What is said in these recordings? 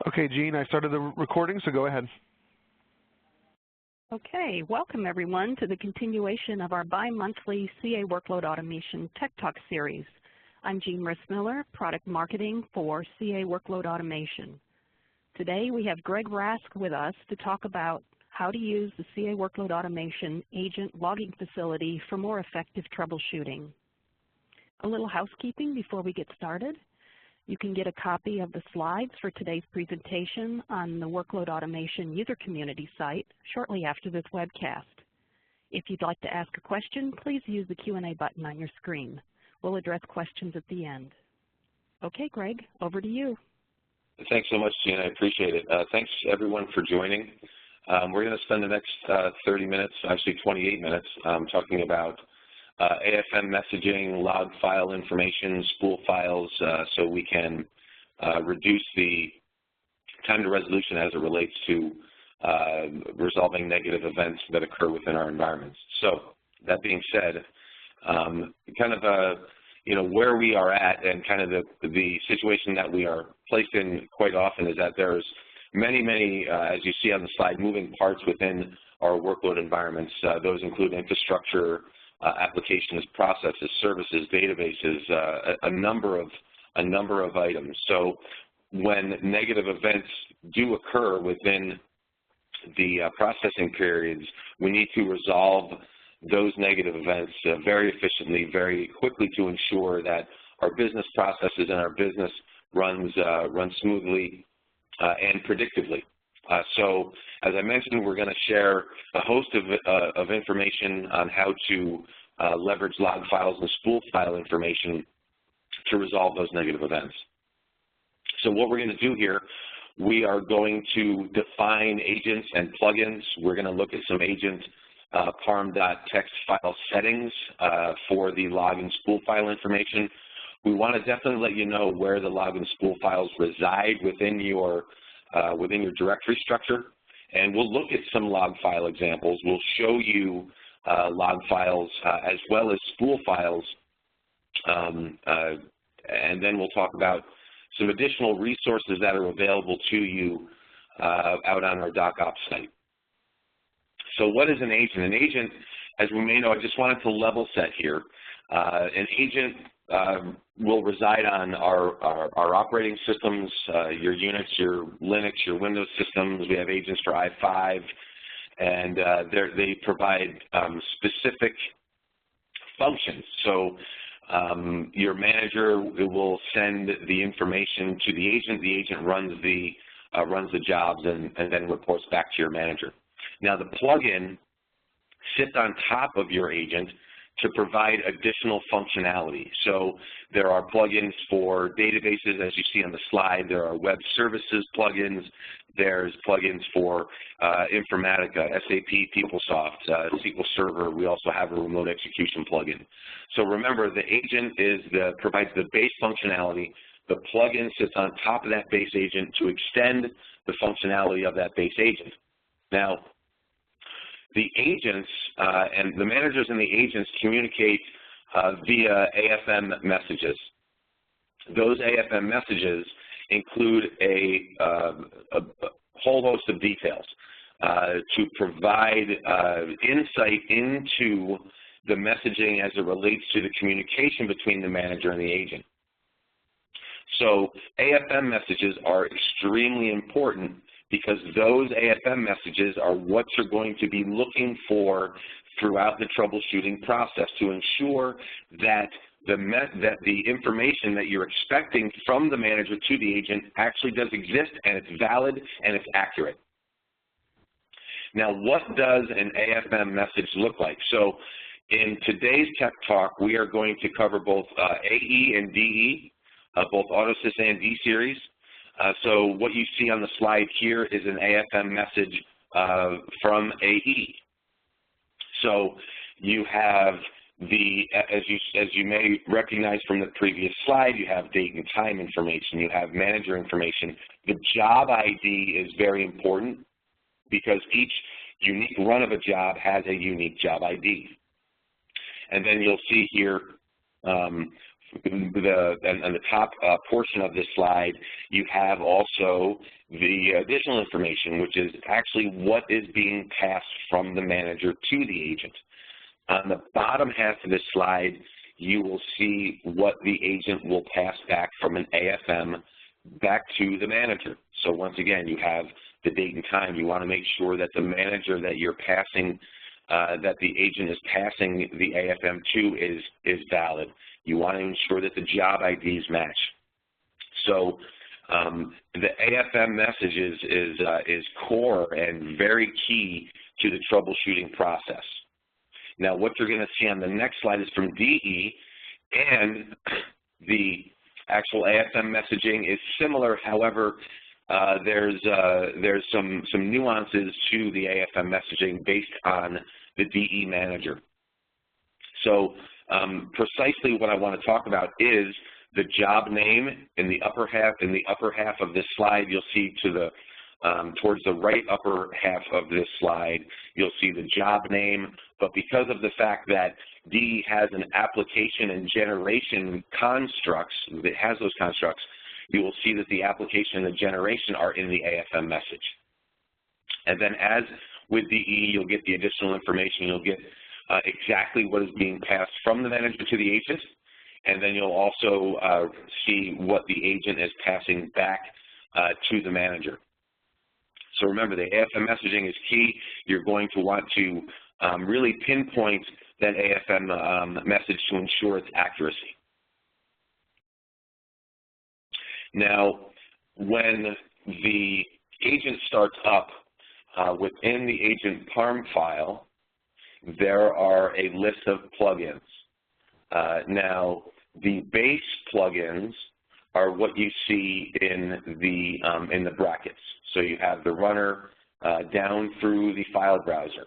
Okay, Gene, I started the recording, so go ahead. Okay, welcome everyone to the continuation of our bi-monthly CA Workload Automation Tech Talk series. I'm Jean Rissmiller, Product Marketing for CA Workload Automation. Today we have Gregg Rask with us to talk about how to use the CA Workload Automation Agent logging facility for more effective troubleshooting. A little housekeeping before we get started. You can get a copy of the slides for today's presentation on the Workload Automation user community site shortly after this webcast. If you'd like to ask a question, please use the Q&A button on your screen. We'll address questions at the end. Okay, Gregg, over to you. Thanks so much, Gina. I appreciate it. Thanks, everyone, for joining. We're going to spend the next 30 minutes, actually 28 minutes, talking about AFM messaging, log file information, spool files, so we can reduce the time to resolution as it relates to resolving negative events that occur within our environments. So that being said, kind of where we are at and kind of the situation that we are placed in quite often is that there's many, as you see on the slide, moving parts within our workload environments. Those include infrastructure, applications, processes, services, databases, a number of items. So when negative events do occur within the processing periods, we need to resolve those negative events very efficiently, very quickly to ensure that our business processes and our business runs smoothly and predictably. So, as I mentioned, we're going to share a host of information on how to leverage log files and spool file information to resolve those negative events. So what we're going to do here, we are going to define agents and plugins. We're going to look at some agent parm.txt file settings for the log and spool file information. We want to definitely let you know where the log and spool files reside within your directory structure, and we'll look at some log file examples. We'll show you log files as well as spool files, and then we'll talk about some additional resources that are available to you out on our DocOps site. So what is an agent? An agent, as we may know, I just wanted to level set here. An agent will reside on our operating systems, your Unix, your Linux, your Windows systems. We have agents for i5, and they provide specific functions. So your manager will send the information to the agent. The agent runs the jobs and then reports back to your manager. Now, the plugin sits on top of your agent to provide additional functionality. So there are plugins for databases, as you see on the slide. There are web services plugins. There's plugins for Informatica, SAP, PeopleSoft, SQL Server. We also have a remote execution plugin. So remember, the agent provides the base functionality. The plugin sits on top of that base agent to extend the functionality of that base agent. Now, the agents and the managers and the agents communicate via AFM messages. Those AFM messages include a whole host of details to provide insight into the messaging as it relates to the communication between the manager and the agent. So AFM messages are extremely important because those AFM messages are what you're going to be looking for throughout the troubleshooting process to ensure that the information that you're expecting from the manager to the agent actually does exist, and it's valid and it's accurate. Now, what does an AFM message look like? So in today's Tech Talk, we are going to cover both AE and DE, both AutoSys and D-Series. So what you see on the slide here is an AFM message from AE. So you have as you may recognize from the previous slide, you have date and time information, you have manager information. The job ID is very important because each unique run of a job has a unique job ID. And then you'll see here on the top portion of this slide, you have also the additional information, which is actually what is being passed from the manager to the agent. On the bottom half of this slide, you will see what the agent will pass back from an AFM back to the manager. So once again, you have the date and time. You want to make sure that the manager that you're passing, that the agent is passing the AFM to is valid. You want to ensure that the job IDs match. So the AFM message is core and very key to the troubleshooting process. Now, what you're going to see on the next slide is from DE, and the actual AFM messaging is similar. However, there's some nuances to the AFM messaging based on the DE manager. So precisely what I want to talk about is the job name in the upper half. In the upper half of this slide, you'll see to the towards the right upper half of this slide, you'll see the job name. But because of the fact that DE has an application and generation constructs, it has those constructs, you will see that the application and the generation are in the AFM message. And then as with DE, you'll get the additional information. You'll get exactly what is being passed from the manager to the agent, and then you'll also see what the agent is passing back to the manager. So remember, the AFM messaging is key. You're going to want to really pinpoint that AFM message to ensure its accuracy. Now, when the agent starts up within the agent PARM file, there are a list of plugins. Now, the base plugins are what you see in the brackets. So you have the runner down through the file browser.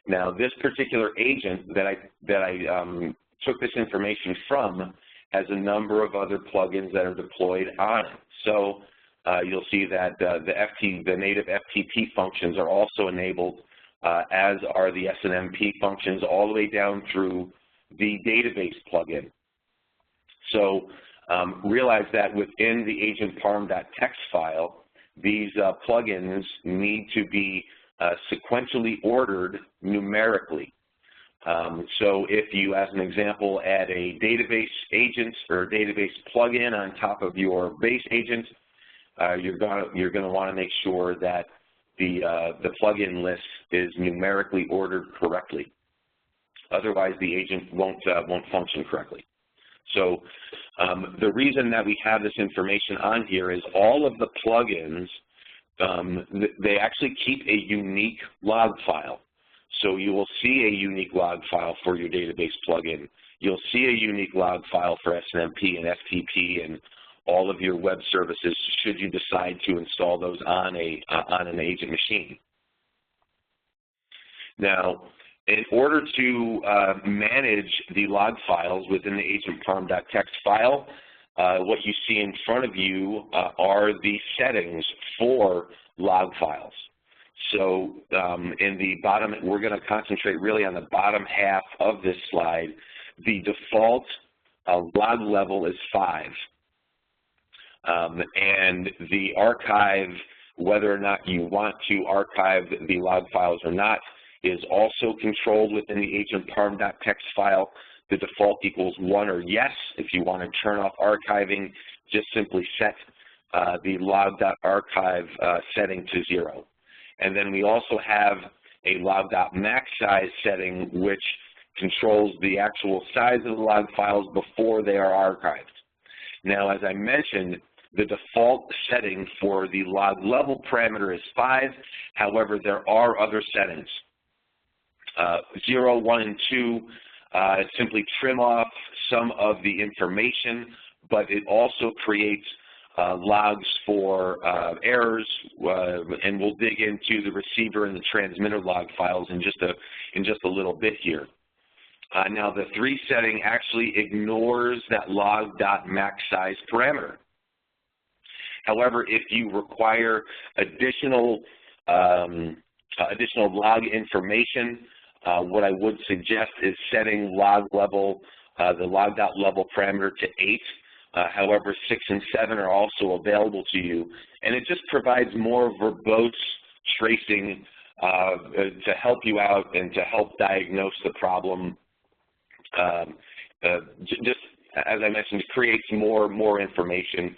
Now, this particular agent that I took this information from has a number of other plugins that are deployed on it. So you'll see that the native FTP functions are also enabled, as are the SNMP functions, all the way down through the database plugin. So realize that within the agent parm.txt file, these plugins need to be sequentially ordered numerically. So if you, as an example, add a database agent or a database plugin on top of your base agent, you're going to want to make sure that the plugin list is numerically ordered correctly. Otherwise, the agent won't function correctly. So the reason that we have this information on here is all of the plugins, they actually keep a unique log file. So you will see a unique log file for your database plugin. You'll see a unique log file for SNMP and FTP and all of your web services should you decide to install those on an agent machine. Now, in order to manage the log files within the agent parm.txt file, what you see in front of you are the settings for log files. So in the bottom, we're going to concentrate really on the bottom half of this slide. The default log level is 5. And the archive, whether or not you want to archive the log files or not, is also controlled within the agent parm.txt file. The default equals 1 or yes. If you want to turn off archiving, just simply set the log.archive setting to 0. And then we also have a log.max size setting, which controls the actual size of the log files before they are archived. Now, as I mentioned, the default setting for the log level parameter is 5. However, there are other settings. 0, 1, and 2 simply trim off some of the information, but it also creates logs for errors, and we'll dig into the receiver and the transmitter log files in just a little bit here. Now, the 3 setting actually ignores that log.max size parameter. However, if you require additional log information, what I would suggest is setting log level the log.level parameter to 8. However, 6 and 7 are also available to you, and it just provides more verbose tracing to help you out and to help diagnose the problem. Just as I mentioned, it creates more information.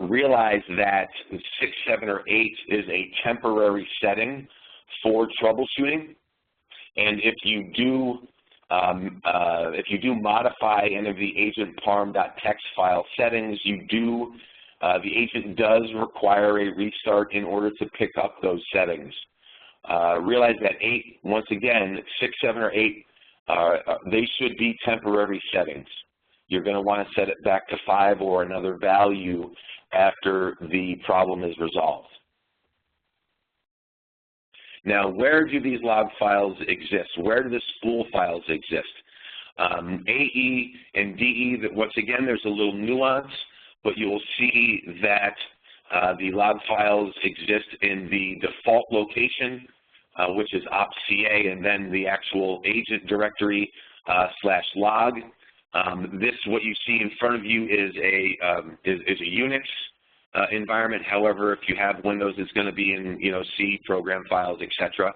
Realize that 6, 7, or 8 is a temporary setting for troubleshooting, and if you do modify any of the agent parm.txt file settings, the agent does require a restart in order to pick up those settings. Realize that 8, once again, 6, 7, or 8, they should be temporary settings. You're going to want to set it back to 5 or another value after the problem is resolved. Now, where do these log files exist? Where do the spool files exist? AE and DE, once again, there's a little nuance, but you'll see that the log files exist in the default location, which is opca, and then the actual agent directory /log. What you see in front of you is a Unix environment. However, if you have Windows, it's going to be in C program files, etc.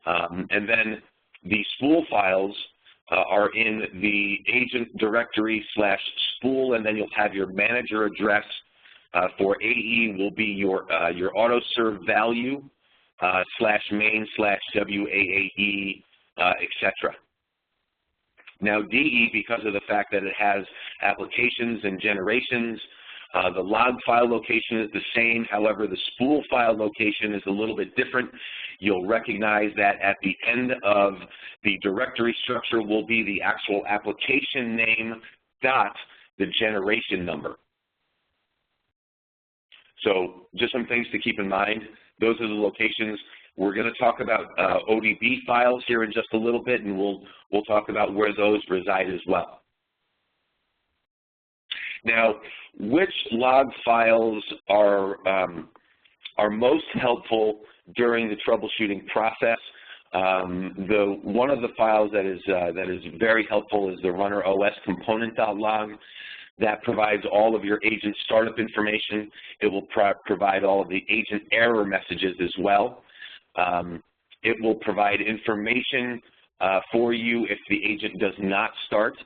And then the spool files are in the agent directory /spool, and then you'll have your manager address. For AE will be your autoserve value /main/WAAE, etc. Now DE, because of the fact that it has applications and generations, the log file location is the same. However, the spool file location is a little bit different. You'll recognize that at the end of the directory structure will be the actual application name dot the generation number. So just some things to keep in mind. Those are the locations. We're going to talk about ODB files here in just a little bit, and we'll talk about where those reside as well. Now, which log files are most helpful during the troubleshooting process? One of the files that is very helpful is the runner OS component.log. That provides all of your agent startup information. It will provide all of the agent error messages as well. It will provide information for you if the agent does not start,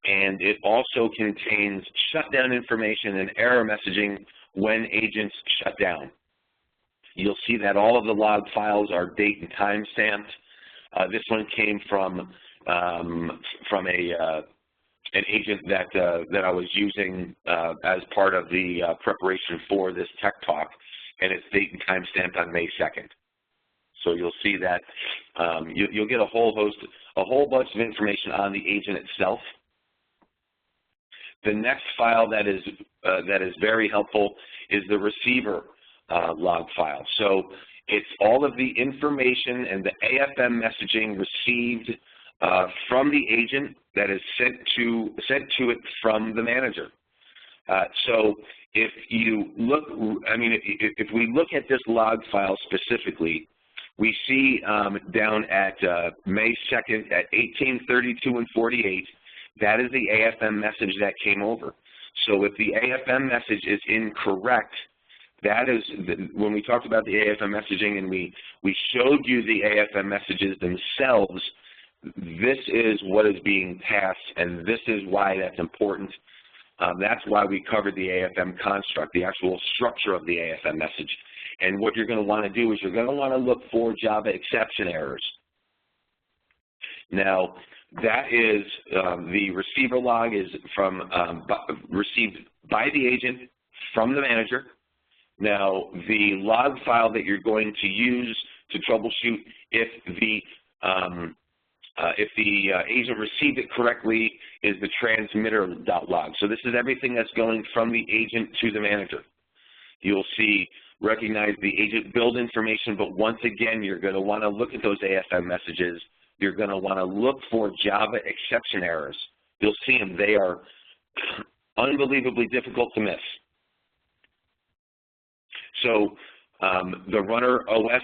and it also contains shutdown information and error messaging when agents shut down. You'll see that all of the log files are date and time stamped. This one came from an agent that I was using as part of the preparation for this tech talk, and it's date and time stamped on May 2nd. So you'll see that you'll get a whole bunch of information on the agent itself. The next file that is very helpful is the receiver log file. So it's all of the information and the AFM messaging received from the agent that is sent to it from the manager. So if you look, if we look at this log file specifically, we see down at May 2nd at 18:32 and 48, that is the AFM message that came over. So if the AFM message is incorrect, that is, when we talked about the AFM messaging and we showed you the AFM messages themselves, this is what is being passed, and this is why that's important. That's why we covered the AFM construct, the actual structure of the AFM message. And what you're going to want to do is you're going to want to look for Java exception errors. Now, that is the receiver log is from received by the agent from the manager. Now, the log file that you're going to use to troubleshoot if the agent received it correctly is the transmitter.log. So this is everything that's going from the agent to the manager. You'll see, recognize the agent build information, but once again, you're going to want to look at those AFM messages. You're going to want to look for Java exception errors. You'll see them. They are unbelievably difficult to miss. So the runner OS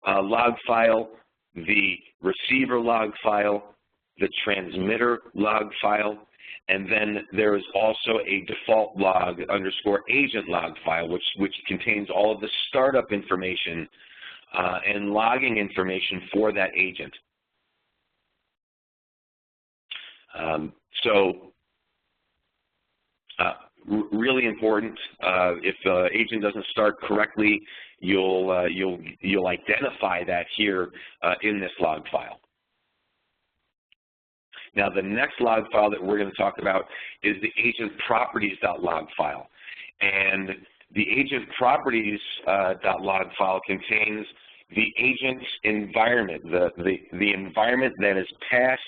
log file, the receiver log file, the transmitter log file, And then there is also a default log _agent log file, which contains all of the startup information and logging information for that agent. Really important. If the agent doesn't start correctly, you'll identify that here in this log file. Now, the next log file that we're going to talk about is the agent properties.log file. And the agent properties.log file contains the agent's environment, the environment that is passed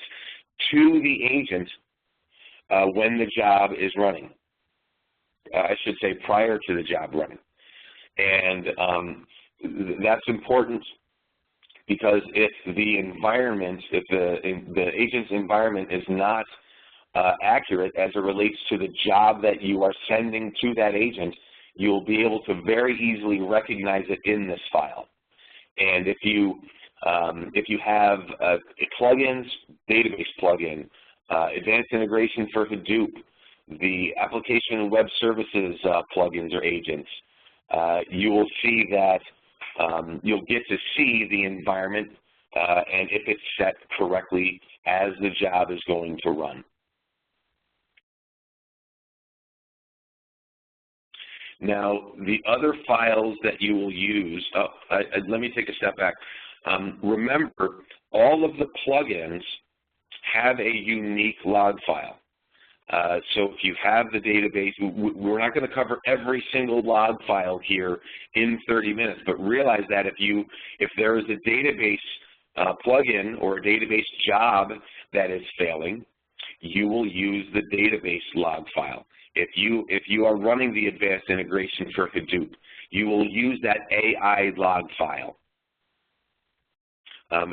to the agent when the job is running. I should say prior to the job running. And that's important because if the environment, if the agent's environment is not accurate as it relates to the job that you are sending to that agent, you'll be able to very easily recognize it in this file. And if you have plugins, database plugin, advanced integration for Hadoop, the application and web services plugins or agents, you will see that you'll get to see the environment and if it's set correctly as the job is going to run. Now, the other files that you will use, let me take a step back. Remember, all of the plugins have a unique log file. So if you have the database, we're not going to cover every single log file here in 30 minutes, but realize that if there is a database plugin or a database job that is failing, you will use the database log file. If you are running the advanced integration for Hadoop, you will use that AI log file.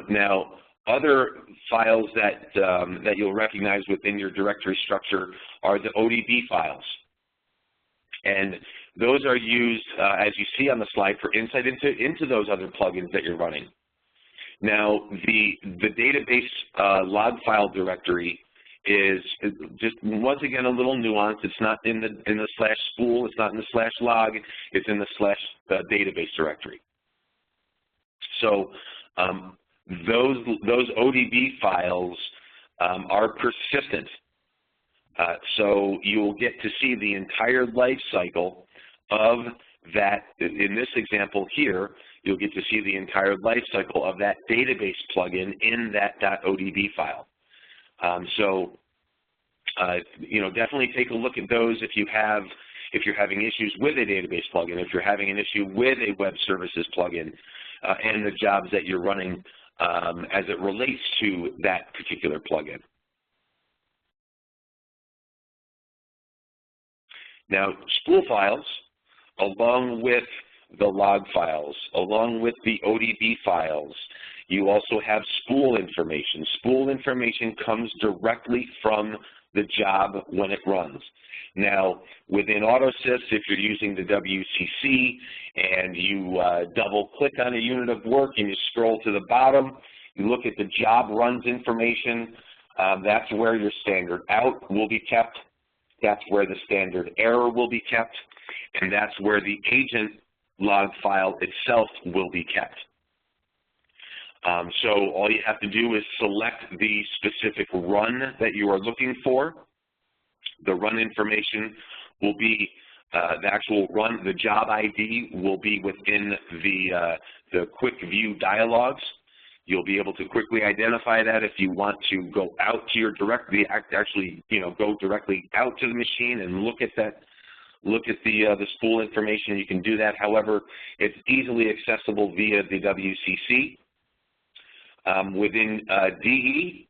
Now, other files that you'll recognize within your directory structure are the ODB files. And those are used, as you see on the slide, for insight into those other plugins that you're running. Now, the database log file directory is just, once again, a little nuanced. It's not in the /spool, it's not in the /log, it's in the /database directory. So those ODB files are persistent. So you will get to see the entire life cycle of that. In this example here, you'll get to see the entire life cycle of that database plugin in that .odb file. Definitely take a look at those if you're having issues with a database plugin, if you're having an issue with a web services plugin, and the jobs that you're running as it relates to that particular plugin. Now, spool files, along with the log files, along with the ODB files, you also have spool information. Spool information comes directly from the job when it runs. Now, within AutoSys, if you're using the WCC and you double-click on a unit of work and you scroll to the bottom, you look at the job runs information, that's where your standard out will be kept, that's where the standard error will be kept, and that's where the agent log file itself will be kept. So all you have to do is select the specific run that you are looking for. The run information will be the actual run. The job ID will be within the quick view dialogues. You'll be able to quickly identify that if you want to go out to your go directly out to the machine and look at that. Look at the spool information. You can do that. However, it's easily accessible via the WCC. Within DE,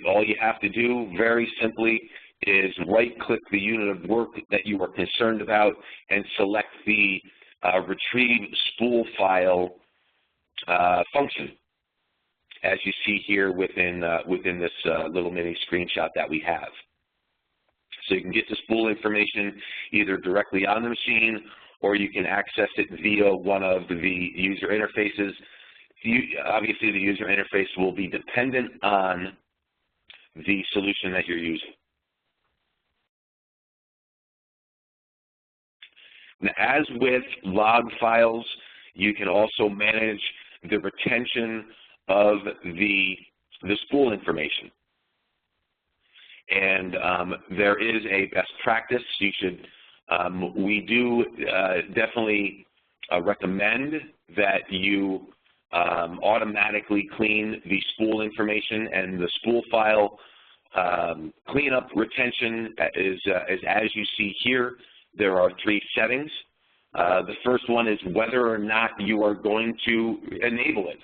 all you have to do very simply is right-click the unit of work that you are concerned about and select the retrieve spool file function, as you see here within this little mini screenshot that we have. So you can get the spool information either directly on the machine, or you can access it via one of the user interfaces. Obviously, the user interface will be dependent on the solution that you're using. Now, as with log files, you can also manage the retention of the spool information. And there is a best practice. You should, we do definitely recommend that you automatically clean the spool information, and the spool file cleanup retention is as you see here. There are 3 settings. The first one is whether or not you are going to enable it.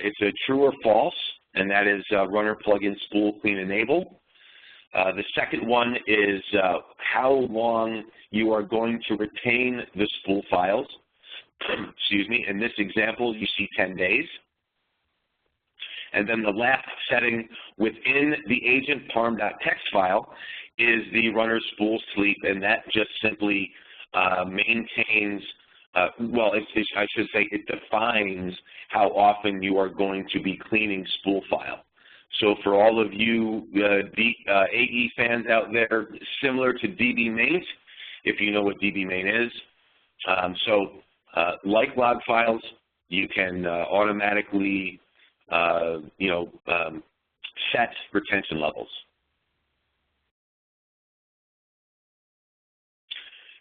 It's a true or false, and that is runner plugin spool clean enable. The second one is how long you are going to retain the spool files. Excuse me. In this example, you see 10 days. And then the last setting within the agent parm.txt file is the runner spool sleep, and that just simply maintains, well, I should say it defines how often you are going to be cleaning spool file. So for all of you AE fans out there, similar to DB main, if you know what DB main is. Like log files, you can automatically set retention levels.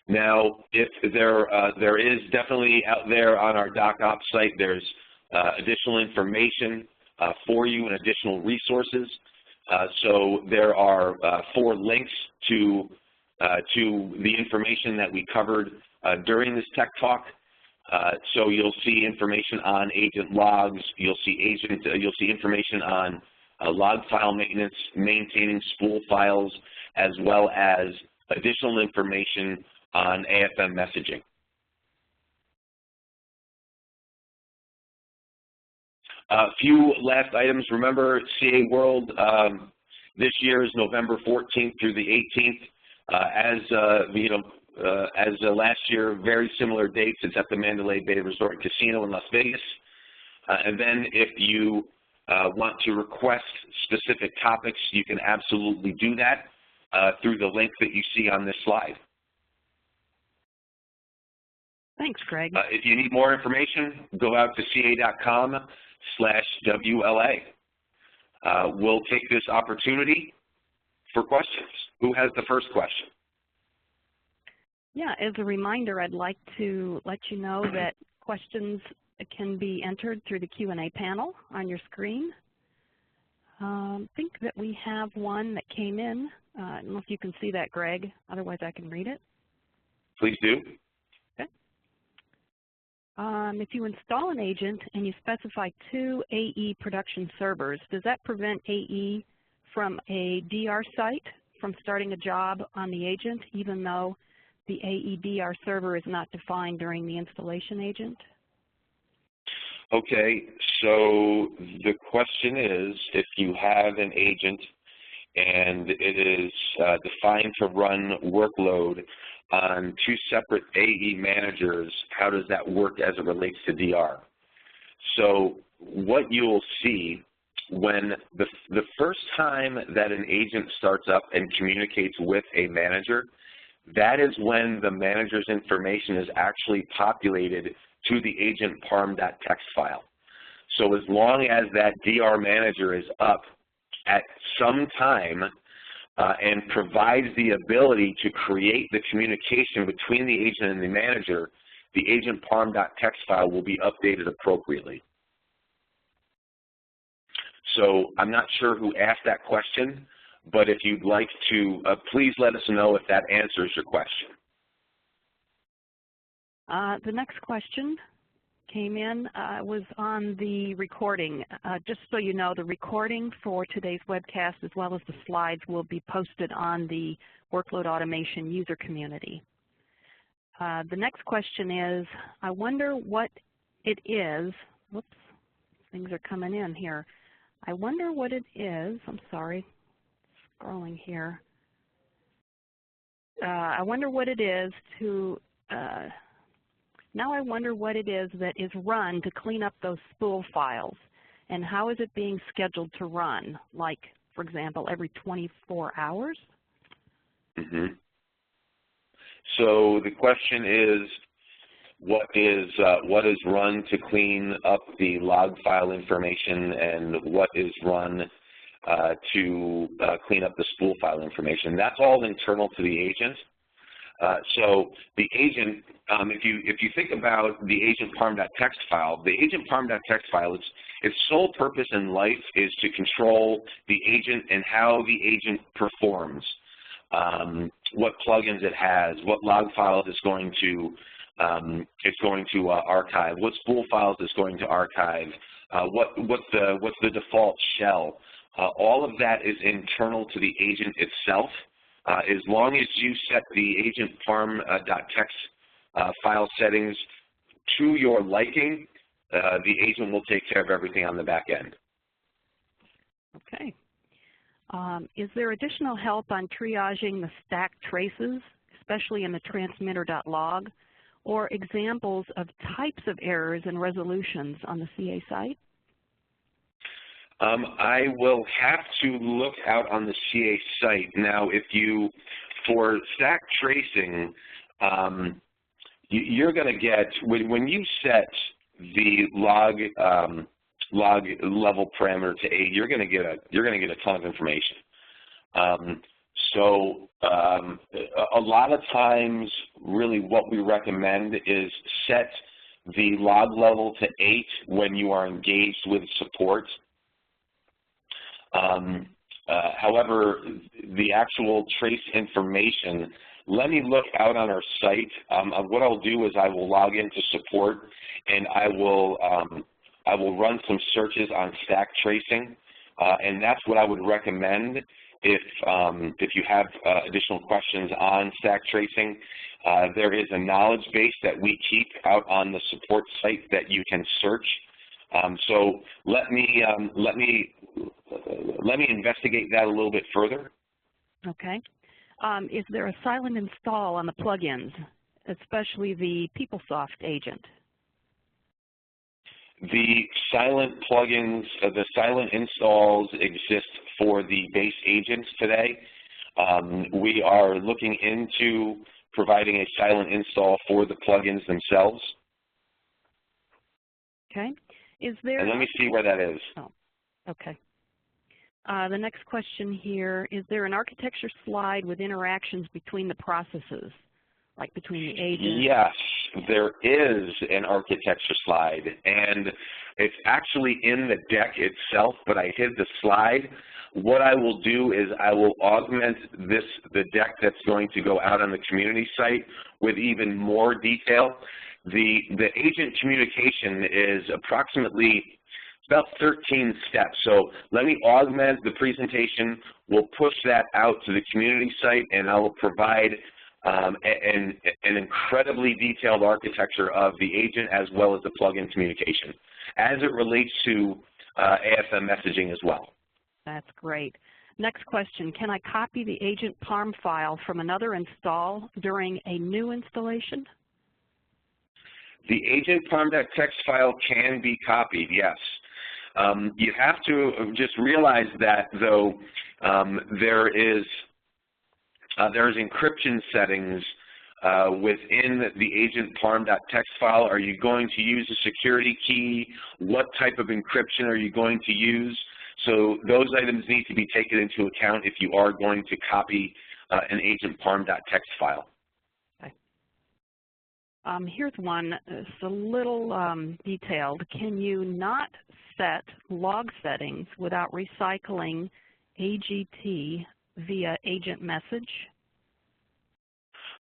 Now, if there is definitely out there on our DocOps site, there's additional information for you and additional resources. So there are 4 links to the information that we covered during this tech talk. So you'll see information on agent logs. You'll see information on log file maintenance, maintaining spool files, as well as additional information on AFM messaging. A few last items. Remember, CA World this year is November 14th through the 18th. As last year, very similar dates. It's at the Mandalay Bay Resort and Casino in Las Vegas. And then if you want to request specific topics, you can absolutely do that through the link that you see on this slide. Thanks, Greg. If you need more information, go out to ca.com/WLA. We'll take this opportunity for questions. Who has the first question? Yeah, as a reminder, I'd like to let you know that questions can be entered through the Q&A panel on your screen. I think that we have one that came in. I don't know if you can see that, Greg. Otherwise, I can read it. Please do. Okay. If you install an agent and you specify 2 AE production servers, does that prevent AE from a DR site from starting a job on the agent, even though the AE-DR server is not defined during the installation agent? Okay, so the question is, if you have an agent and it is defined to run workload on 2 separate AE managers, how does that work as it relates to DR? So what you'll see when the first time that an agent starts up and communicates with a manager, that is when the manager's information is actually populated to the agent parm.txt file. So as long as that DR manager is up at some time and provides the ability to create the communication between the agent and the manager, the agent parm.txt file will be updated appropriately. So I'm not sure who asked that question, but if you'd like to, please let us know if that answers your question. The next question came in was on the recording. Just so you know, the recording for today's webcast as well as the slides will be posted on the Workload Automation user community. The next question is, I wonder what it is, whoops, things are coming in here. I wonder what it is, I'm sorry, scrolling here. I wonder what it is to, now I wonder what it is that is run to clean up those spool files, and how is it being scheduled to run, like, for example, every 24 hours? Mm-hmm. So the question is, what is run to clean up the log file information, and what is run to clean up the spool file information? That's all internal to the agent. So the agent, if you think about the agent parm.txt file, the agent parm.txt file, its sole purpose in life is to control the agent and how the agent performs, what plugins it has, what log files it's going to archive, what spool files it's going to archive, what's the default shell. All of that is internal to the agent itself. As long as you set the agent parm.txt file settings to your liking, the agent will take care of everything on the back end. Okay. Is there additional help on triaging the stack traces, especially in the transmitter.log, or examples of types of errors and resolutions on the CA site? I will have to look out on the CA site. Now, for stack tracing, you're going to get, when you set the log level parameter to 8, you're going to get a ton of information. So a lot of times, really what we recommend is set the log level to 8 when you are engaged with support. However, the actual trace information, let me look out on our site. What I'll do is I will log into support, and I will run some searches on stack tracing, and that's what I would recommend if you have additional questions on stack tracing. There is a knowledge base that we keep out on the support site that you can search. So let me investigate that a little bit further. Okay. Is there a silent install on the plugins, especially the PeopleSoft agent? The silent plugins, the silent installs exist for the base agents today. We are looking into providing a silent install for the plugins themselves. Okay. Is there? And let me see where that is. Oh, okay. The next question here, is there an architecture slide with interactions between the processes, like between the agents? Yes, there is an architecture slide, and it's actually in the deck itself, but I hid the slide. What I will do is I will augment the deck that's going to go out on the community site with even more detail. The agent communication is approximately about 13 steps. So let me augment the presentation. We'll push that out to the community site, and I will provide an incredibly detailed architecture of the agent as well as the plugin communication as it relates to AFM messaging as well. That's great. Next question, can I copy the agent parm file from another install during a new installation? The agent parm.txt file can be copied, yes. You have to just realize that, though, there's encryption settings within the agent parm.txt file. Are you going to use a security key? What type of encryption are you going to use? So those items need to be taken into account if you are going to copy an agent parm.txt file. Okay. Here's one. It's a little detailed. Can you not set log settings without recycling AGT via agent message?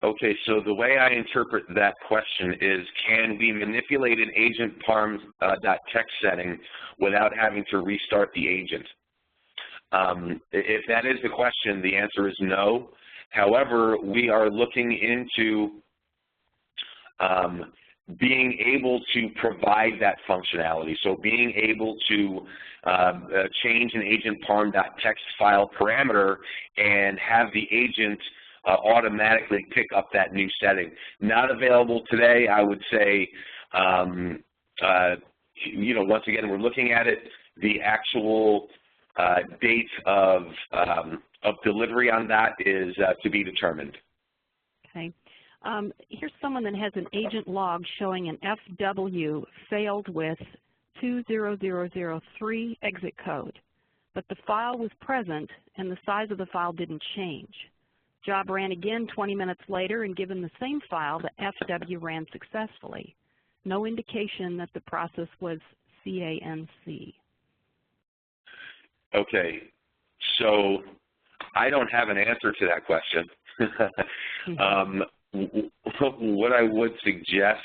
Okay, so the way I interpret that question is, can we manipulate an agent parm.txt setting without having to restart the agent? If that is the question, the answer is no. However, we are looking into being able to provide that functionality. So being able to change an agent parm.txt file parameter and have the agent automatically pick up that new setting. Not available today, I would say. You know, once again, we're looking at it. The actual date of delivery on that is to be determined. Okay. Here's someone that has an agent log showing an FW failed with 20003 exit code, but the file was present and the size of the file didn't change. Job ran again 20 minutes later, and given the same file, the FW ran successfully. No indication that the process was CANC. Okay, so I don't have an answer to that question. What I would suggest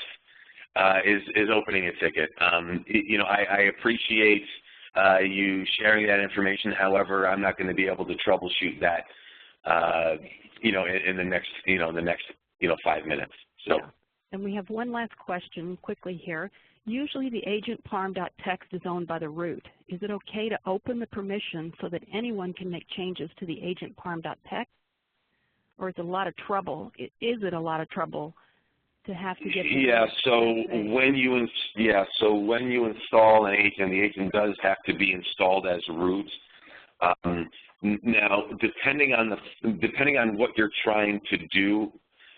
is opening a ticket. You know, I appreciate you sharing that information. However, I'm not going to be able to troubleshoot that, you know, in the next, 5 minutes. So. Yeah. And we have one last question quickly here. Usually the agent parm.txt is owned by the root. Is it okay to open the permission so that anyone can make changes to the agent parm.txt? Or is it a lot of trouble? Is it a lot of trouble to have to get? Yeah. So when you install an agent, the agent does have to be installed as root. Now, depending on what you're trying to do,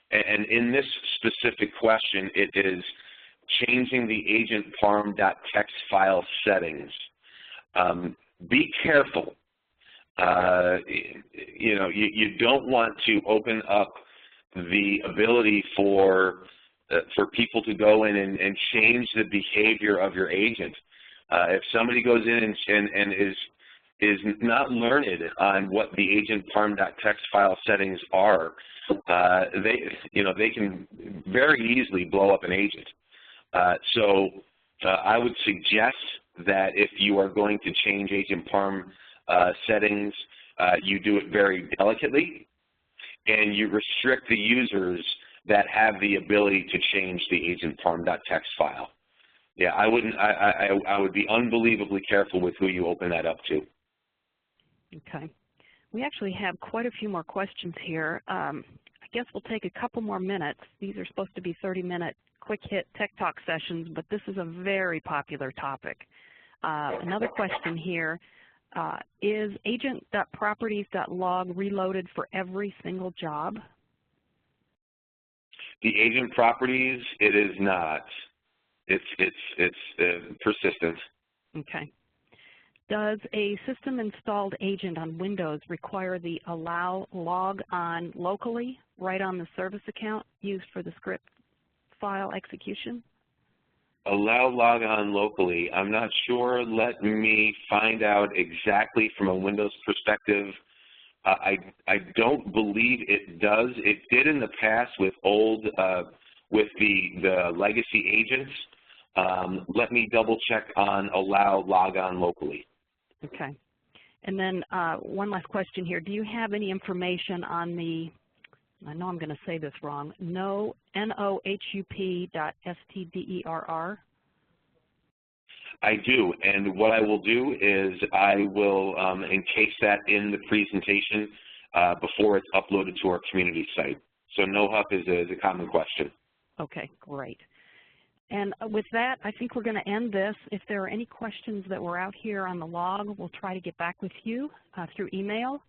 and in this specific question, it is changing the agent parm.txt file settings. Be careful. You know, you don't want to open up the ability for people to go in and change the behavior of your agent. If somebody goes in and is not learned on what the agent parm.txt file settings are, they can very easily blow up an agent. So I would suggest that if you are going to change agent parm settings, you do it very delicately, and you restrict the users that have the ability to change the agent parm.txt file. Yeah, I would be unbelievably careful with who you open that up to. Okay. We actually have quite a few more questions here. I guess we'll take a couple more minutes. These are supposed to be 30-minute quick-hit Tech Talk sessions, but this is a very popular topic. Another question here, is agent.properties.log reloaded for every single job? The agent properties, it is not. It's persistent. Okay. Does a system-installed agent on Windows require the allow log on locally right on the service account used for the script file execution? Allow log on locally. I'm not sure. Let me find out exactly from a Windows perspective. I don't believe it does. It did in the past with with the legacy agents. Let me double check on allow log on locally. Okay. And then one last question here. Do you have any information on the, I know I'm going to say this wrong, nohup.stderr? I do, and what I will do is I will encase that in the presentation before it's uploaded to our community site. So NoHup is a common question. Okay, great. And with that, I think we're going to end this. If there are any questions that were out here on the log, we'll try to get back with you through email.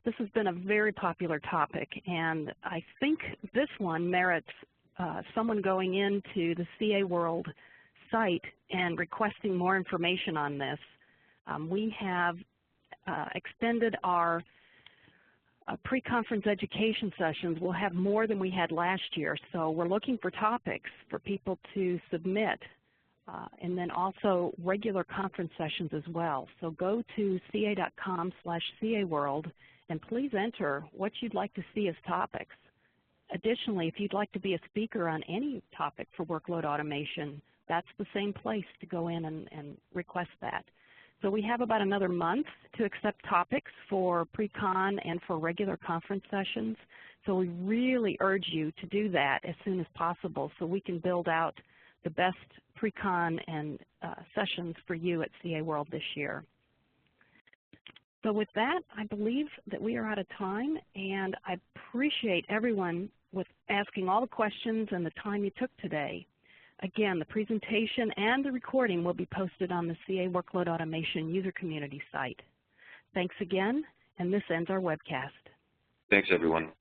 This has been a very popular topic, and I think this one merits someone going into the CA World site and requesting more information on this. We have extended our pre-conference education sessions. We'll have more than we had last year, so we're looking for topics for people to submit, and then also regular conference sessions as well. So go to ca.com/CAWorld and please enter what you'd like to see as topics. Additionally, if you'd like to be a speaker on any topic for workload automation, that's the same place to go in and request that. So we have about another month to accept topics for pre-con and for regular conference sessions. So we really urge you to do that as soon as possible so we can build out the best pre-con and sessions for you at CA World this year. So with that, I believe that we are out of time, and I appreciate everyone with asking all the questions and the time you took today. Again, the presentation and the recording will be posted on the CA Workload Automation user community site. Thanks again, and this ends our webcast. Thanks, everyone.